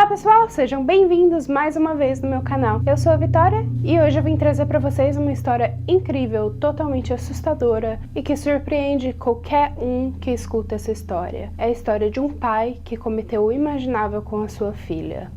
Olá pessoal, sejam bem-vindos mais uma vez no meu canal. Eu sou a Vitória e hoje eu vim trazer para vocês uma história incrível, totalmente assustadora e que surpreende qualquer um que escuta essa história. É a história de um pai que cometeu o imaginável com a sua filha.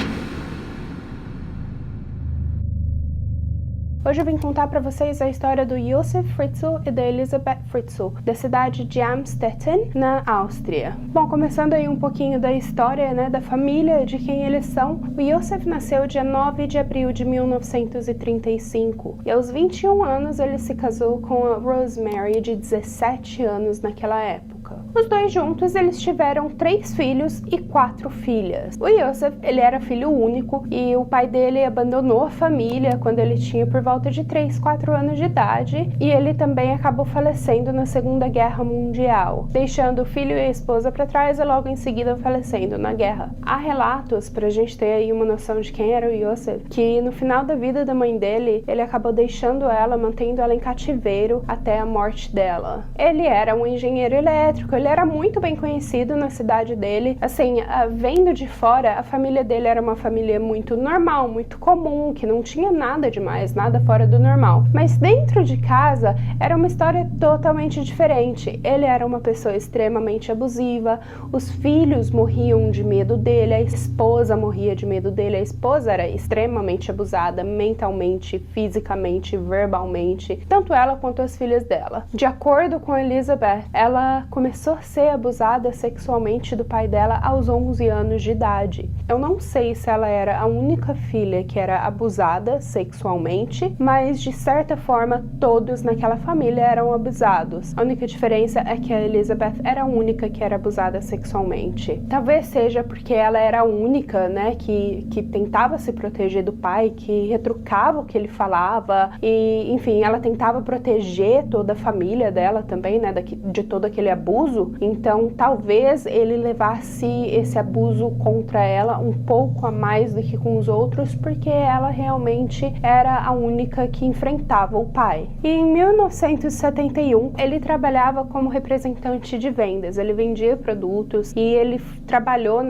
Hoje eu vim contar para vocês a história do Josef Fritzl e da Elisabeth Fritzl, da cidade de Amstetten, na Áustria. Bom, começando aí um pouquinho da história, da família, de quem eles são. O Josef nasceu dia 9 de abril de 1935 e aos 21 anos ele se casou com a Rosemary, de 17 anos naquela época. Os dois juntos, eles tiveram 3 filhos e 4 filhas. O Josef, ele era filho único e o pai dele abandonou a família quando ele tinha por volta de 3, 4 anos de idade e ele também acabou falecendo na Segunda Guerra Mundial, deixando o filho e a esposa para trás e logo em seguida falecendo na guerra. Há relatos, pra gente ter aí uma noção de quem era o Josef, que no final da vida da mãe dele, ele acabou deixando ela, mantendo ela em cativeiro até a morte dela. Ele era um engenheiro elétrico, ele era muito bem conhecido na cidade dele. Assim, vendo de fora, a família dele era uma família muito normal, muito comum, que não tinha nada demais, nada fora do normal. Mas dentro de casa, era uma história totalmente diferente. Ele era uma pessoa extremamente abusiva, os filhos morriam de medo dele, a esposa morria de medo dele, a esposa era extremamente abusada mentalmente, fisicamente, verbalmente, tanto ela quanto as filhas dela. De acordo com Elizabeth, ela começou a ser abusada sexualmente do pai dela aos 11 anos de idade. Eu não sei se ela era a única filha que era abusada sexualmente, mas de certa forma todos naquela família eram abusados. A única diferença é que a Elizabeth era a única que era abusada sexualmente. Talvez seja porque ela era a única, que tentava se proteger do pai, que retrucava o que ele falava e, enfim, ela tentava proteger toda a família dela também, de todo aquele abuso. Então, talvez ele levasse esse abuso contra ela um pouco a mais do que com os outros, porque ela realmente era a única que enfrentava o pai. E em 1971, ele trabalhava como representante de vendas. Ele vendia produtos e ele trabalhou,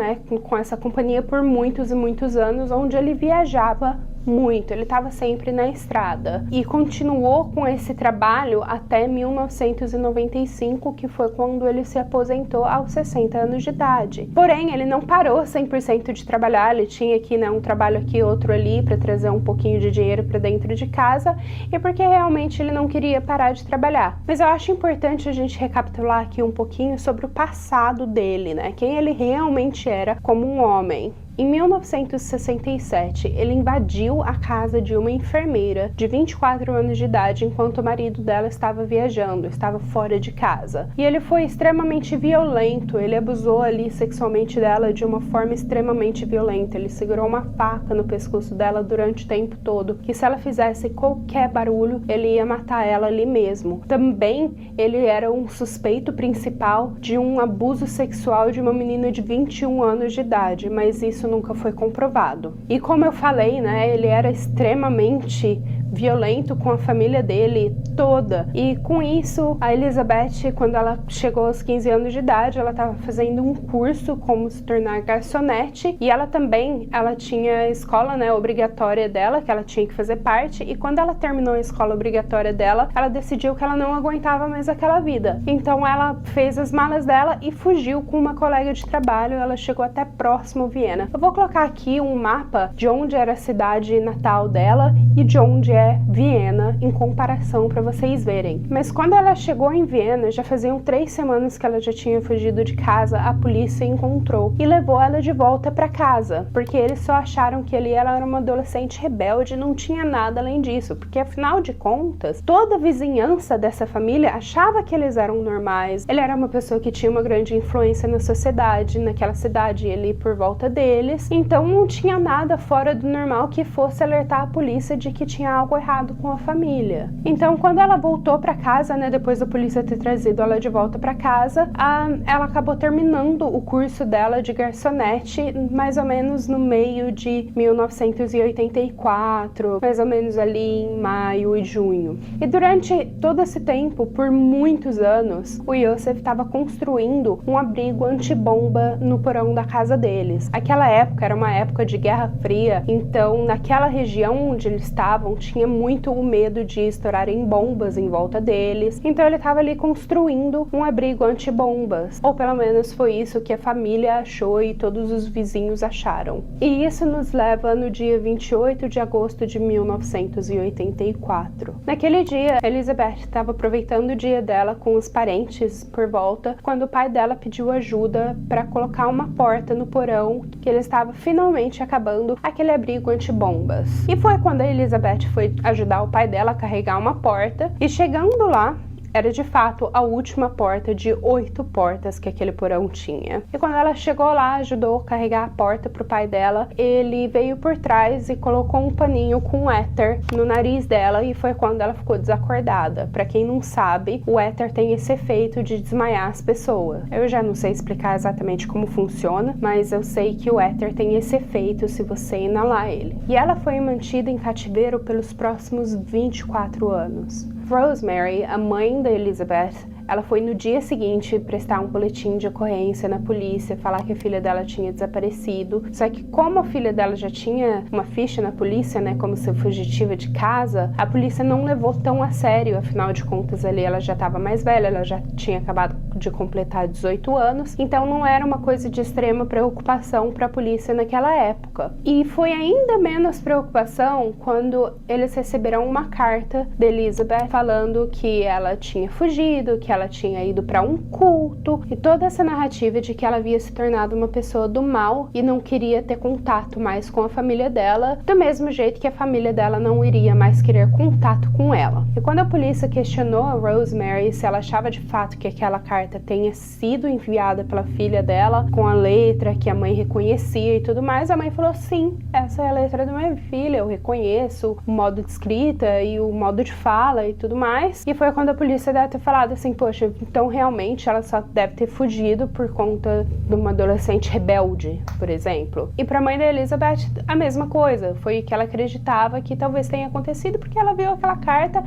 com essa companhia por muitos e muitos anos, onde ele viajava muito, ele estava sempre na estrada e continuou com esse trabalho até 1995, que foi quando ele se aposentou aos 60 anos de idade. Porém, ele não parou 100% de trabalhar, ele tinha aqui, um trabalho aqui, outro ali, para trazer um pouquinho de dinheiro para dentro de casa e porque realmente ele não queria parar de trabalhar. Mas eu acho importante a gente recapitular aqui um pouquinho sobre o passado dele, quem ele realmente era como um homem. Em 1967, ele invadiu a casa de uma enfermeira de 24 anos de idade enquanto o marido dela estava viajando, estava fora de casa. E ele foi extremamente violento, ele abusou ali sexualmente dela de uma forma extremamente violenta. Ele segurou uma faca no pescoço dela durante o tempo todo, que se ela fizesse qualquer barulho, ele ia matar ela ali mesmo. Também, ele era um suspeito principal de um abuso sexual de uma menina de 21 anos de idade, mas isso nunca foi comprovado. E como eu falei, ele era extremamente violento com a família dele toda. E com isso, a Elizabeth, quando ela chegou aos 15 anos de idade, ela estava fazendo um curso como se tornar garçonete e ela tinha a escola, obrigatória dela, que ela tinha que fazer parte, e quando ela terminou a escola obrigatória dela, ela decidiu que ela não aguentava mais aquela vida. Então ela fez as malas dela e fugiu com uma colega de trabalho. Ela chegou até próximo a Viena. Eu vou colocar aqui um mapa de onde era a cidade natal dela e de onde é Viena em comparação para vocês verem. Mas quando ela chegou em Viena, já faziam 3 semanas que ela já tinha fugido de casa, a polícia encontrou e levou ela de volta para casa, porque eles só acharam que ela era uma adolescente rebelde e não tinha nada além disso, porque afinal de contas, toda a vizinhança dessa família achava que eles eram normais. Ele era uma pessoa que tinha uma grande influência na sociedade, naquela cidade ali por volta deles, então não tinha nada fora do normal que fosse alertar a polícia de que tinha algo algo errado com a família. Então, quando ela voltou para casa, né, depois da polícia ter trazido ela de volta para casa, ela acabou terminando o curso dela de garçonete mais ou menos no meio de 1984, mais ou menos ali em maio e junho. E durante todo esse tempo, por muitos anos, o Yosef estava construindo um abrigo antibomba no porão da casa deles. Aquela época era uma época de Guerra Fria, então naquela região onde eles estavam tinha muito o medo de estourarem bombas em volta deles. Então ele estava ali construindo um abrigo antibombas, ou pelo menos foi isso que a família achou e todos os vizinhos acharam. E isso nos leva no dia 28 de agosto de 1984. Naquele dia, Elizabeth estava aproveitando o dia dela com os parentes por volta, quando o pai dela pediu ajuda para colocar uma porta no porão, que ele estava finalmente acabando aquele abrigo antibombas. E foi quando a Elizabeth foi ajudar o pai dela a carregar uma porta, e chegando lá, era de fato a última porta de 8 portas que aquele porão tinha. E quando ela chegou lá, ajudou a carregar a porta pro pai dela, ele veio por trás e colocou um paninho com éter no nariz dela, e foi quando ela ficou desacordada. Pra quem não sabe, o éter tem esse efeito de desmaiar as pessoas. Eu já não sei explicar exatamente como funciona, mas eu sei que o éter tem esse efeito se você inalar ele. E ela foi mantida em cativeiro pelos próximos 24 anos. Rosemary, a mãe da Elizabeth, ela foi no dia seguinte prestar um boletim de ocorrência na polícia, falar que a filha dela tinha desaparecido. Só que como a filha dela já tinha uma ficha na polícia, né, como se fugitiva de casa, a polícia não levou tão a sério. Afinal de contas, ali ela já estava mais velha, ela já tinha acabado de completar 18 anos, então não era uma coisa de extrema preocupação para a polícia naquela época. E foi ainda menos preocupação quando eles receberam uma carta da Elizabeth falando que ela tinha fugido, que ela tinha ido para um culto, e toda essa narrativa de que ela havia se tornado uma pessoa do mal e não queria ter contato mais com a família dela, do mesmo jeito que a família dela não iria mais querer contato com ela. E quando a polícia questionou a Rosemary se ela achava de fato que aquela carta tenha sido enviada pela filha dela, com a letra que a mãe reconhecia e tudo mais, a mãe falou: sim, essa é a letra da minha filha, eu reconheço o modo de escrita e o modo de fala e tudo mais. E foi quando a polícia deve ter falado assim: poxa, então realmente ela só deve ter fugido por conta de uma adolescente rebelde, por exemplo. E pra mãe da Elizabeth, a mesma coisa. Foi que ela acreditava que talvez tenha acontecido porque ela viu aquela carta,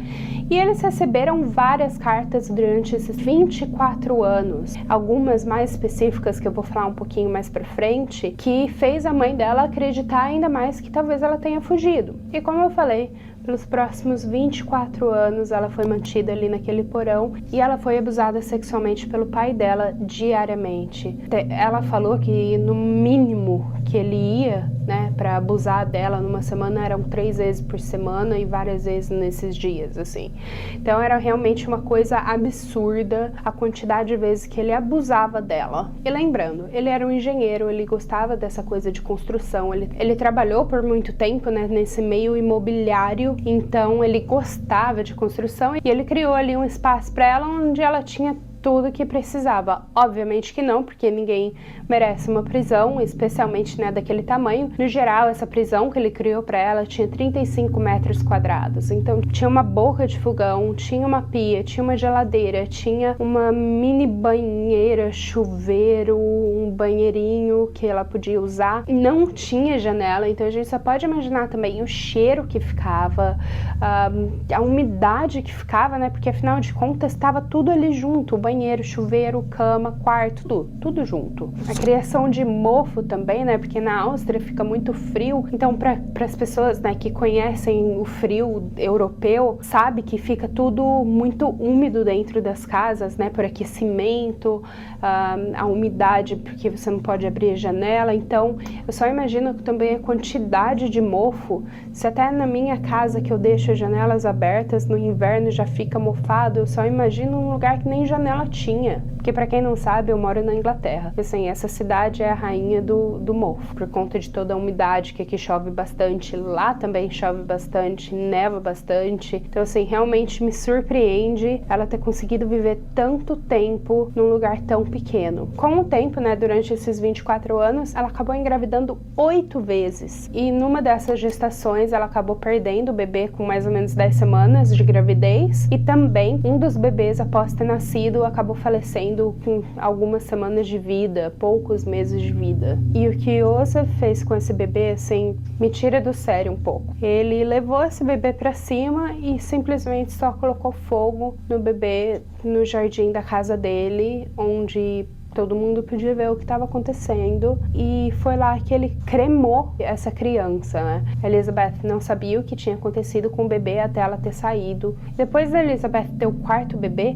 e eles receberam várias cartas durante esses 24 anos. Algumas mais específicas, que eu vou falar um pouquinho mais pra frente, que fez a mãe dela acreditar ainda mais que talvez ela tenha fugido. E como eu falei, pelos próximos 24 anos ela foi mantida ali naquele porão, e ela foi abusada sexualmente pelo pai dela diariamente. Ela falou que no mínimo que ele ia, né, para abusar dela numa semana eram 3 vezes por semana e várias vezes nesses dias, assim. Então era realmente uma coisa absurda a quantidade de vezes que ele abusava dela. E lembrando, ele era um engenheiro, ele gostava dessa coisa de construção, ele trabalhou por muito tempo, né, nesse meio imobiliário, então ele gostava de construção, e ele criou ali um espaço para ela onde ela tinha tudo que precisava. Obviamente que não, porque ninguém merece uma prisão, especialmente, né, daquele tamanho. No geral, essa prisão que ele criou para ela tinha 35 metros quadrados. Então, tinha uma boca de fogão, tinha uma pia, tinha uma geladeira, tinha uma mini banheira, chuveiro, um banheirinho que ela podia usar. Não tinha janela, então a gente só pode imaginar também o cheiro que ficava, a umidade que ficava, né, porque afinal de contas estava tudo ali junto, banheiro, chuveiro, cama, quarto, tudo junto. A criação de mofo também, né, porque na Áustria fica muito frio, então para as pessoas, né, que conhecem o frio europeu, sabe que fica tudo muito úmido dentro das casas, né, por aquecimento, a umidade, porque você não pode abrir a janela. Então eu só imagino também a quantidade de mofo. Se até na minha casa, que eu deixo as janelas abertas, no inverno já fica mofado, eu só imagino um lugar que nem janela tinha, que pra quem não sabe, eu moro na Inglaterra. Assim, essa cidade é a rainha do mofo, por conta de toda a umidade, que aqui chove bastante, lá também chove bastante, neva bastante. Então, assim, realmente me surpreende ela ter conseguido viver tanto tempo num lugar tão pequeno. Com o tempo, né, durante esses 24 anos, ela acabou engravidando 8 vezes. E numa dessas gestações, ela acabou perdendo o bebê com mais ou menos 10 semanas de gravidez. E também, um dos bebês, após ter nascido, acabou falecendo com algumas semanas de vida, poucos meses de vida. E o que Joseph fez com esse bebê, assim, me tira do sério um pouco. Ele levou esse bebê pra cima e simplesmente só colocou fogo no bebê no jardim da casa dele, onde todo mundo podia ver o que estava acontecendo, e foi lá que ele cremou essa criança, né? Elizabeth não sabia o que tinha acontecido com o bebê até ela ter saído. Depois da Elizabeth ter o quarto bebê,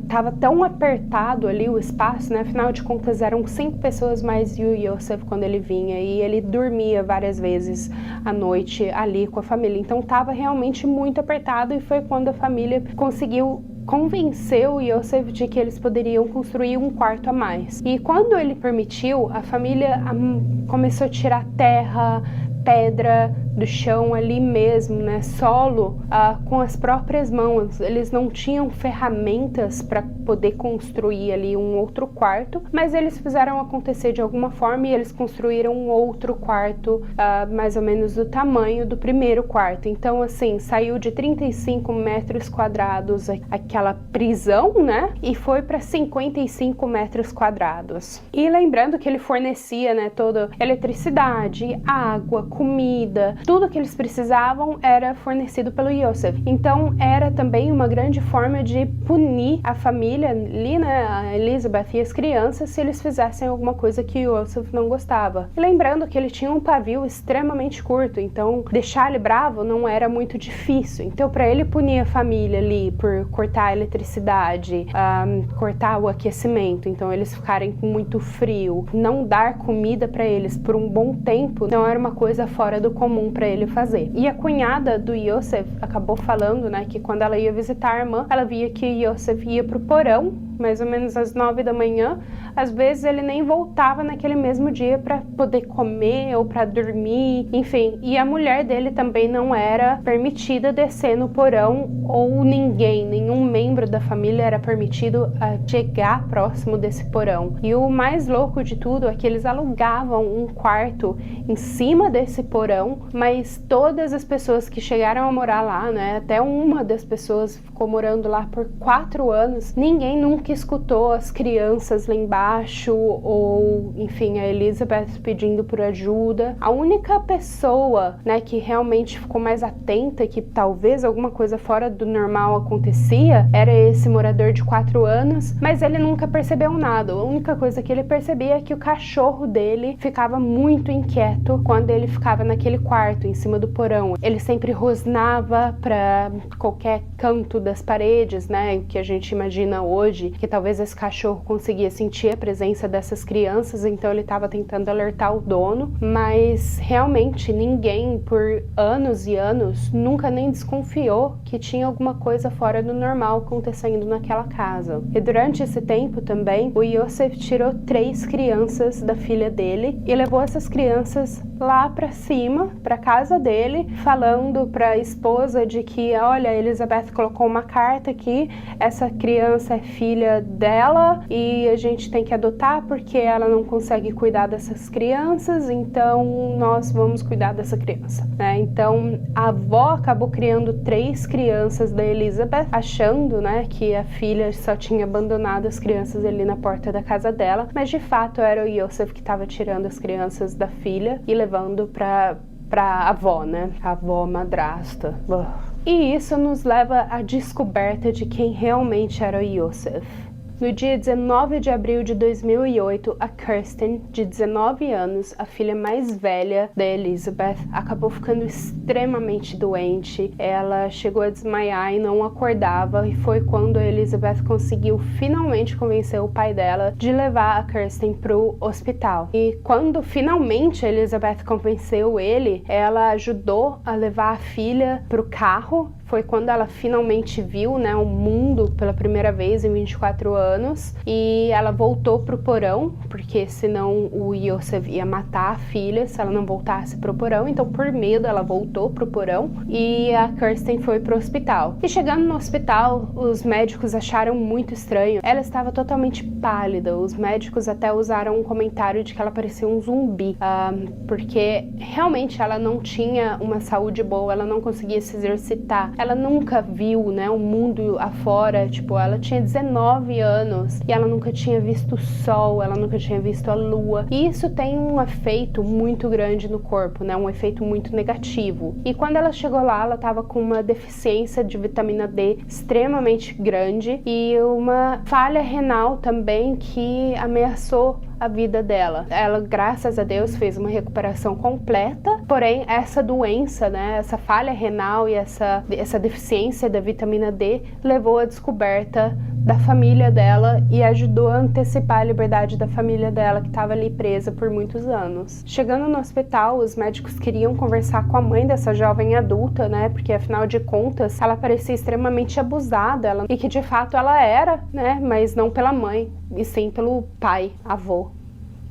tava tão apertado ali o espaço, né? Afinal de contas eram 5 pessoas mais e o Joseph quando ele vinha, e ele dormia várias vezes à noite ali com a família. Então tava realmente muito apertado, e foi quando a família conseguiu convenceu o Joseph de que eles poderiam construir um quarto a mais. E quando ele permitiu, a família começou a tirar terra, pedra do chão ali mesmo, né, solo, com as próprias mãos. Eles não tinham ferramentas para poder construir ali um outro quarto, mas eles fizeram acontecer de alguma forma, e eles construíram um outro quarto mais ou menos do tamanho do primeiro quarto. Então, assim, saiu de 35 metros quadrados aquela prisão, né, e foi para 55 metros quadrados. E lembrando que ele fornecia, né, toda eletricidade, água, comida, tudo que eles precisavam era fornecido pelo Joseph. Então era também uma grande forma de punir a família ali, né, a Elizabeth e as crianças, se eles fizessem alguma coisa que o Joseph não gostava. E lembrando que ele tinha um pavio extremamente curto, então deixar ele bravo não era muito difícil. Então para ele punir a família ali por cortar a eletricidade, cortar o aquecimento, então eles ficarem com muito frio, não dar comida para eles por um bom tempo, não era uma coisa fora do comum para ele fazer. E a cunhada do Joseph acabou falando, né, que quando ela ia visitar a irmã, ela via que Joseph ia pro porão, mais ou menos às 9 da manhã. Às vezes ele nem voltava naquele mesmo dia para poder comer ou para dormir, enfim. E a mulher dele também não era permitida descer no porão, ou nenhum membro da família era permitido chegar próximo desse porão. E o mais louco de tudo é que eles alugavam um quarto em cima desse porão, mas todas as pessoas que chegaram a morar lá, né, até uma das pessoas ficou morando lá por 4 anos, ninguém nunca escutou as crianças lá embaixo, ou enfim, a Elizabeth pedindo por ajuda. A única pessoa, né, que realmente ficou mais atenta, que talvez alguma coisa fora do normal acontecia, era esse morador de 4 anos, mas ele nunca percebeu nada. A única coisa que ele percebia é que o cachorro dele ficava muito inquieto quando ele ficava naquele quarto, em cima do porão. Ele sempre rosnava para qualquer canto das paredes, né, o que a gente imagina hoje, que talvez esse cachorro conseguia sentir a presença dessas crianças, então ele estava tentando alertar o dono, mas realmente ninguém por anos e anos nunca nem desconfiou que tinha alguma coisa fora do normal acontecendo naquela casa. E durante esse tempo também, o Joseph tirou 3 crianças da filha dele e levou essas crianças lá para cima, para casa dele, falando para a esposa de que, olha, a Elizabeth colocou uma carta aqui, essa criança é filha dela e a gente tem que adotar porque ela não consegue cuidar dessas crianças, então nós vamos cuidar dessa criança, né? Então a avó acabou criando 3 crianças da Elizabeth, achando, né, que a filha só tinha abandonado as crianças ali na porta da casa dela, mas de fato era o Joseph que estava tirando as crianças da filha e levando pra avó, né? A avó madrasta. E isso nos leva à descoberta de quem realmente era o Joseph. No dia 19 de abril de 2008, a Kirsten, de 19 anos, a filha mais velha da Elizabeth, acabou ficando extremamente doente. Ela chegou a desmaiar e não acordava, e foi quando a Elizabeth conseguiu finalmente convencer o pai dela de levar a Kirsten pro hospital. E quando finalmente a Elizabeth convenceu ele, ela ajudou a levar a filha pro carro, foi quando ela finalmente viu, né, o mundo pela primeira vez em 24 anos, e ela voltou pro porão, porque senão o Yosef ia matar a filha se ela não voltasse pro porão, então por medo ela voltou pro porão, e a Kirsten foi pro hospital. E chegando no hospital, os médicos acharam muito estranho, ela estava totalmente pálida, os médicos até usaram um comentário de que ela parecia um zumbi, porque realmente ela não tinha uma saúde boa, ela não conseguia se exercitar, ela nunca viu, né, o mundo afora, tipo, ela tinha 19 anos e ela nunca tinha visto o sol, ela nunca tinha visto a lua, e isso tem um efeito muito grande no corpo, né, um efeito muito negativo. E quando ela chegou lá, ela estava com uma deficiência de vitamina D extremamente grande e uma falha renal também que ameaçou a vida dela. Ela, graças a Deus, fez uma recuperação completa, porém essa doença, né, essa falha renal e essa deficiência da vitamina D levou à descoberta da família dela e ajudou a antecipar a liberdade da família dela, que estava ali presa por muitos anos. Chegando no hospital, os médicos queriam conversar com a mãe dessa jovem adulta, né, porque afinal de contas ela parecia extremamente abusada, e que de fato ela era, né, mas não pela mãe, e sim pelo pai, avô.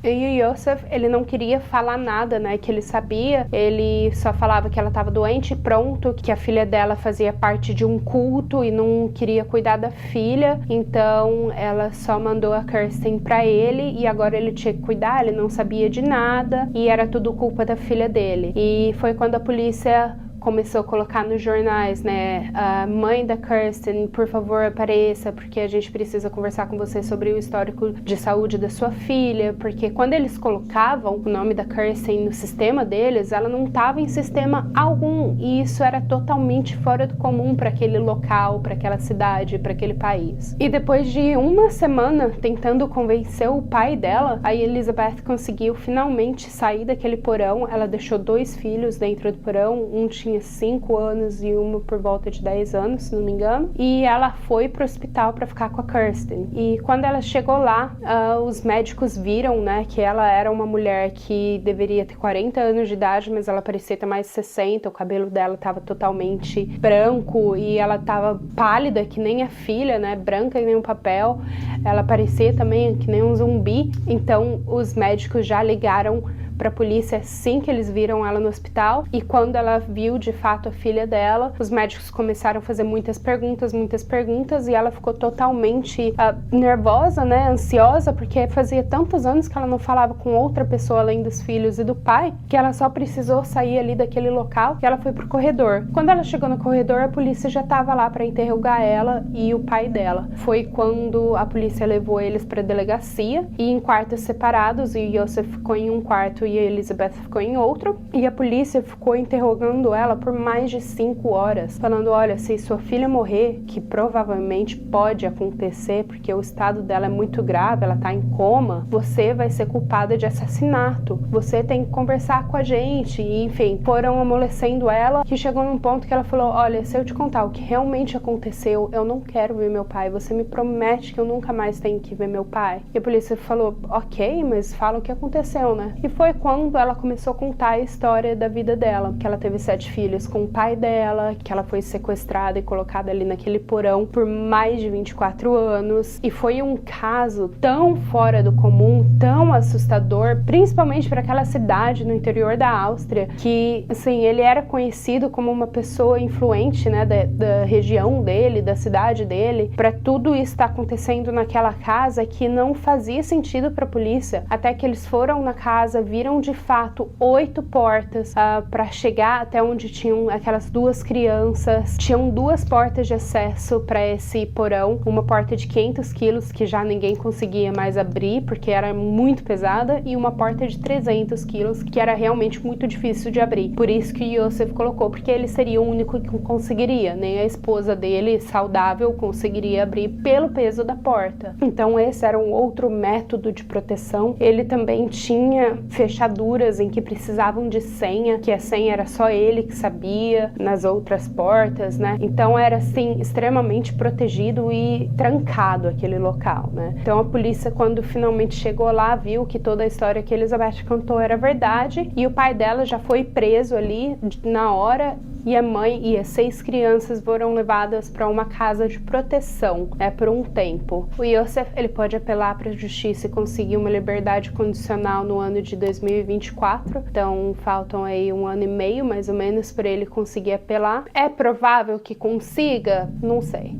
E o Yosef, ele não queria falar nada, né, que ele sabia, ele só falava que ela estava doente e pronto, que a filha dela fazia parte de um culto e não queria cuidar da filha, então ela só mandou a Kirsten pra ele e agora ele tinha que cuidar, ele não sabia de nada e era tudo culpa da filha dele. E foi quando a polícia começou a colocar nos jornais, né, a mãe da Kirsten, por favor apareça, porque a gente precisa conversar com você sobre o histórico de saúde da sua filha, porque quando eles colocavam o nome da Kirsten no sistema deles, ela não estava em sistema algum, e isso era totalmente fora do comum para aquele local, para aquela cidade, para aquele país. E depois de uma semana tentando convencer o pai dela, a Elizabeth conseguiu finalmente sair daquele porão. Ela deixou 2 filhos dentro do porão, um tinha 5 anos e uma por volta de 10 anos, se não me engano, e ela foi pro hospital para ficar com a Kirsten. E quando ela chegou lá, os médicos viram, né, que ela era uma mulher que deveria ter 40 anos de idade, mas ela parecia ter mais de 60, o cabelo dela estava totalmente branco e ela estava pálida que nem a filha, né, branca que nem um papel, ela parecia também que nem um zumbi. Então os médicos já ligaram para a polícia assim que eles viram ela no hospital, e quando ela viu de fato a filha dela, os médicos começaram a fazer muitas perguntas e ela ficou totalmente nervosa, né, ansiosa, porque fazia tantos anos que ela não falava com outra pessoa além dos filhos e do pai, que ela só precisou sair ali daquele local e ela foi pro corredor. Quando ela chegou no corredor, a polícia já estava lá para interrogar ela e o pai dela. Foi quando a polícia levou eles para a delegacia e em quartos separados, e o Yosef ficou em um quarto e a Elizabeth ficou em outro, e a polícia ficou interrogando ela por mais de 5 horas, falando, olha, se sua filha morrer, que provavelmente pode acontecer, porque o estado dela é muito grave, ela tá em coma, você vai ser culpada de assassinato, você tem que conversar com a gente, e enfim, foram amolecendo ela, que chegou num ponto que ela falou, olha, se eu te contar o que realmente aconteceu, eu não quero ver meu pai, você me promete que eu nunca mais tenho que ver meu pai? E a polícia falou, ok, mas fala o que aconteceu, né? E foi quando ela começou a contar a história da vida dela, que ela teve 7 filhos com o pai dela, que ela foi sequestrada e colocada ali naquele porão por mais de 24 anos, e foi um caso tão fora do comum, tão assustador, principalmente para aquela cidade no interior da Áustria, que, assim, ele era conhecido como uma pessoa influente, né, da região dele, da cidade dele, para tudo isso estar acontecendo naquela casa que não fazia sentido para a polícia, até que eles foram na casa, viram de fato 8 portas para chegar até onde tinham aquelas 2 crianças. Tinham 2 portas de acesso para esse porão, uma porta de 500 quilos que já ninguém conseguia mais abrir porque era muito pesada, e uma porta de 300 quilos que era realmente muito difícil de abrir. Por isso que Yosef colocou, porque ele seria o único que conseguiria, nem a esposa dele, saudável, conseguiria abrir pelo peso da porta. Então esse era um outro método de proteção. Ele também tinha fechaduras em que precisavam de senha, que a senha era só ele que sabia, nas outras portas, né? Então era assim extremamente protegido e trancado aquele local, né? Então a polícia, quando finalmente chegou lá, viu que toda a história que Elizabeth contou era verdade, e o pai dela já foi preso ali na hora, e a mãe e as 6 crianças foram levadas para uma casa de proteção, por um tempo. O Yosef, ele pode apelar para a justiça e conseguir uma liberdade condicional no ano de 2024, então faltam aí 1 ano e meio, mais ou menos, para ele conseguir apelar. É provável que consiga? Não sei.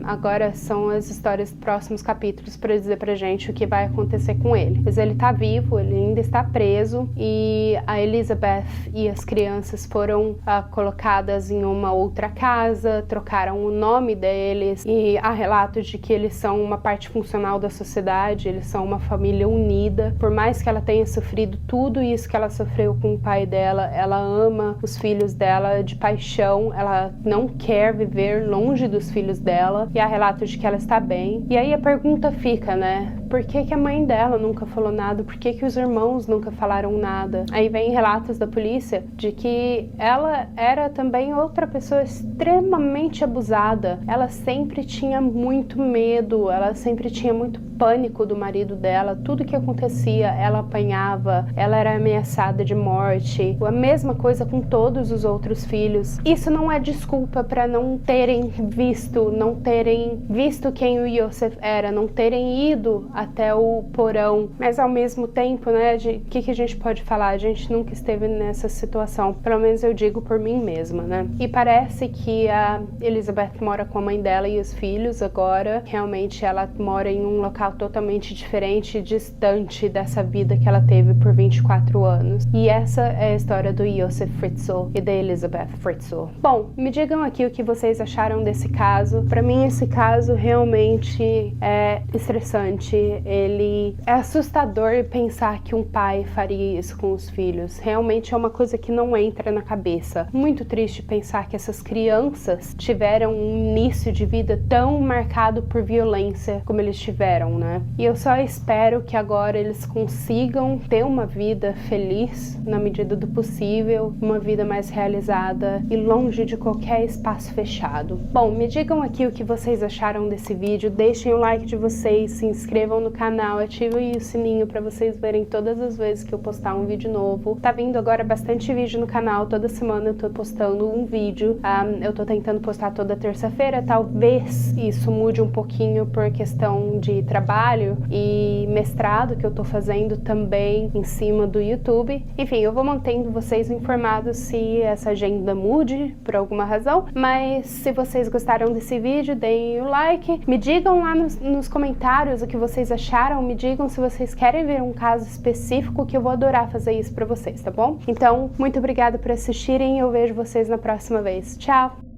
Agora são as histórias dos próximos capítulos para dizer pra gente o que vai acontecer com ele. Mas ele tá vivo, ele ainda está preso, e a Elizabeth e as crianças foram colocadas em uma outra casa, trocaram o nome deles, e há relatos de que eles são uma parte funcional da sociedade, eles são uma família unida. Por mais que ela tenha sofrido tudo isso que ela sofreu com o pai dela, ela ama os filhos dela de paixão, ela não quer viver longe dos filhos dela, e há relatos de que ela está bem. E aí a pergunta fica, né? Por que a mãe dela nunca falou nada? Por que os irmãos nunca falaram nada? Aí vem relatos da polícia de que ela era também outra pessoa extremamente abusada. Ela sempre tinha muito medo, ela sempre tinha muito pânico do marido dela. Tudo que acontecia, ela apanhava, ela era ameaçada de morte. A mesma coisa com todos os outros filhos. Isso não é desculpa para não terem visto quem o Yosef era, não terem ido até o porão. Mas ao mesmo tempo, né, o que a gente pode falar? A gente nunca esteve nessa situação, pelo menos eu digo por mim mesma, né? E parece que a Elizabeth mora com a mãe dela e os filhos agora. Realmente ela mora em um local totalmente diferente, distante dessa vida que ela teve por 24 anos. E essa é a história do Yosef Fritzl e da Elizabeth Fritzl. Bom, me digam aqui o que vocês acharam desse caso. Pra mim, esse caso realmente é estressante. Ele é assustador pensar que um pai faria isso com os filhos. Realmente é uma coisa que não entra na cabeça. Muito triste pensar que essas crianças tiveram um início de vida tão marcado por violência como eles tiveram, né? E eu só espero que agora eles consigam ter uma vida feliz na medida do possível, uma vida mais realizada e longe de qualquer espaço fechado. Bom, me digam aqui o que vocês acharam desse vídeo, deixem o like de vocês, se inscrevam no canal, ativem o sininho para vocês verem todas as vezes que eu postar um vídeo novo. Tá vindo agora bastante vídeo no canal, toda semana eu tô postando um vídeo. Eu tô tentando postar toda terça-feira, talvez isso mude um pouquinho por questão de trabalho e mestrado que eu tô fazendo também em cima do YouTube. Enfim, eu vou mantendo vocês informados se essa agenda mude por alguma razão, mas se vocês gostaram desse vídeo, deem o like, me digam lá nos comentários o que vocês acharam, me digam se vocês querem ver um caso específico, que eu vou adorar fazer isso pra vocês, tá bom? Então, muito obrigada por assistirem e eu vejo vocês na próxima vez. Tchau!